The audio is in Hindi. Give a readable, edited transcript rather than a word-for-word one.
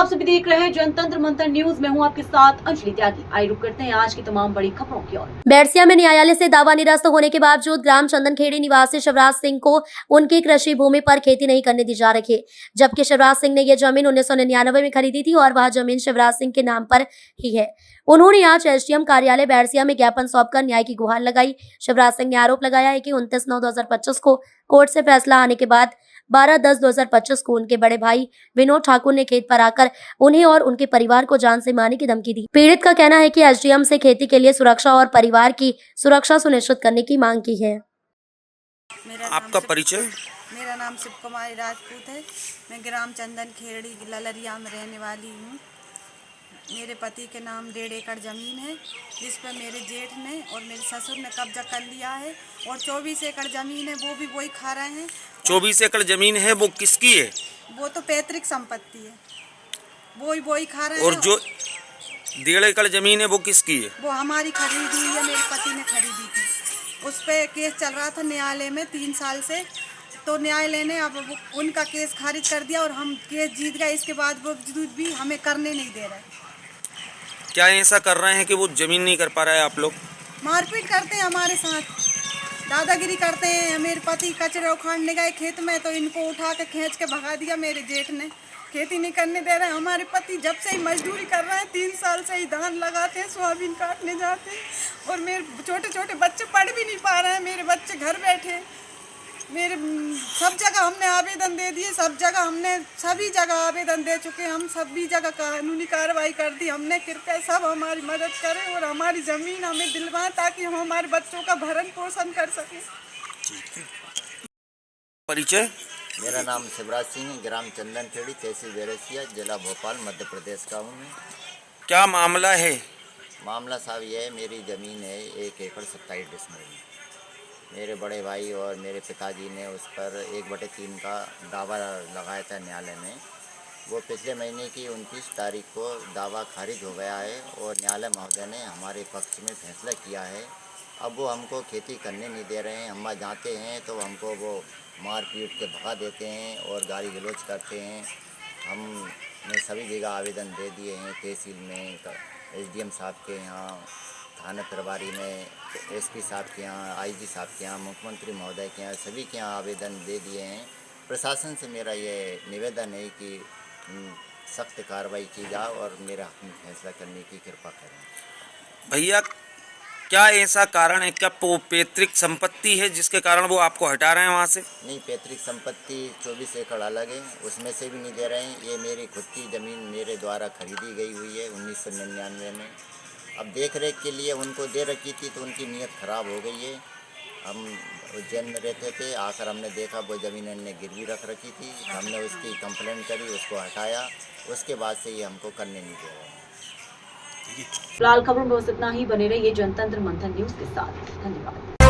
आप सभी देख रहे हैं जनतंत्र मंथन न्यूज। मैं हूं आपके साथ अंजलि त्यागी। आइए रुक करते हैं आज की तमाम बड़ी खबरों की ओर। बैरसिया में न्यायालय से दावा निरस्त होने के बावजूद ग्राम चंदनखेड़ी निवासी शिवराज सिंह को उनकी कृषि भूमि पर खेती नहीं करने दी जा रही है, जबकि शिवराज सिंह ने यह जमीन 1999 में खरीदी थी और वह जमीन शिवराज सिंह के नाम पर ही है। उन्होंने आज एसडीएम कार्यालय बैरसिया में ज्ञापन सौंपकर न्याय की गुहार लगाई। शिवराज सिंह ने आरोप लगाया है कि 29/9/2025 को कोर्ट से फैसला आने के बाद 12/10/2025 को उनके बड़े भाई विनोद ठाकुर ने खेत पर आकर उन्हें और उनके परिवार को जान से मारने की धमकी दी। पीड़ित का कहना है कि एसडीएम से खेती के लिए सुरक्षा और परिवार की सुरक्षा सुनिश्चित करने की मांग की है। आपका परिचय? मेरा नाम शिव कुमारी राजपूत है। मैं ग्राम चंदनखेड़ी ललरिया में रहने वाली हूँ। मेरे पति के नाम 1.5 एकड़ ज़मीन है, जिस पर मेरे जेठ ने और मेरे ससुर ने कब्जा कर लिया है, और 24 एकड़ ज़मीन है, वो भी वही खा रहे हैं। 24 एकड़ जमीन है, वो किसकी है? वो तो पैतृक संपत्ति है, वही खा रहे हैं। और जो 1.5 एकड़ जमीन है वो किसकी है? वो हमारी खरीदी हुई है, मेरे पति ने खरीदी थी। उस पर केस चल रहा था न्यायालय में 3 साल से, तो न्यायालय ने अब उनका केस खारिज कर दिया और हम केस जीत गए। इसके बाद वो भी हमें करने नहीं दे रहे। क्या ऐसा कर रहे हैं कि वो जमीन नहीं कर पा रहा है? आप लोग मारपीट करते हैं हमारे साथ, दादागिरी करते हैं। मेरे पति कचरे उखाड़ने गए खेत में, तो इनको उठा के खींच के भगा दिया मेरे जेठ ने। खेती नहीं करने दे रहे हैं। हमारे पति जब से ही मजदूरी कर रहे हैं, 3 साल से ही धान लगाते हैं, सोयाबीन काटने जाते हैं, और मेरे छोटे छोटे बच्चे पढ़ भी नहीं पा रहे हैं। मेरे बच्चे घर बैठे, मेरे सब जगह हमने आवेदन दे दिए, सभी जगह आवेदन दे चुके हैं हम, सभी जगह कानूनी कार्रवाई कर दी हमने। कृपया सब हमारी मदद करें और हमारी ज़मीन हमें दिलवाएं, ताकि हम हमारे बच्चों का भरण पोषण कर सकें। परिचय? मेरा नाम शिवराज सिंह है, ग्राम चंदनखेड़ी, तहसील बैरसिया, जिला भोपाल, मध्य प्रदेश का हूँ मैं। क्या मामला है? मामला साहब यह है, मेरी ज़मीन है 1 एकड़ 27 डिसमिल में। मेरे बड़े भाई और मेरे पिताजी ने उस पर 1/3 का दावा लगाया था न्यायालय में। वो पिछले महीने की 29 तारीख को दावा खारिज हो गया है और न्यायालय महोदय ने हमारे पक्ष में फैसला किया है। अब वो हमको खेती करने नहीं दे रहे हैं। हम जाते हैं तो हमको वो मार पीट के भगा देते हैं और गाली गलौज करते हैं। हमने सभी जगह आवेदन दे दिए हैं, तहसील में, एसडीएम साहब के यहाँ, थाना प्रभारी में, एसपी साहब के यहाँ, आईजी साहब के यहाँ, मुख्यमंत्री महोदय के यहाँ, सभी के यहाँ आवेदन दे दिए हैं। प्रशासन से मेरा ये निवेदन है कि सख्त कार्रवाई की जाए और मेरा हक में फैसला करने की कृपा करें। भैया, क्या ऐसा कारण है? क्या पैतृक संपत्ति है जिसके कारण वो आपको हटा रहे हैं वहाँ से? नहीं, पैतृक संपत्ति 24 एकड़ अलग है, उसमें से भी नहीं दे रहे हैं। ये मेरी खुद की ज़मीन मेरे द्वारा खरीदी गई हुई है 1999 में। अब देख रेख के लिए उनको दे रखी थी, तो उनकी नीयत ख़राब हो गई है। हम उज्जैन में रहते थे, आकर हमने देखा वो ज़मीन इन्होंने गिरवी रख रखी थी। हमने उसकी कंप्लेंट करी, उसको हटाया। उसके बाद से ये हमको करने नहीं दे रहे हैं। फिलहाल खबरों में बस इतना ही। बने रहिए जनतंत्र मंथन न्यूज के साथ। धन्यवाद।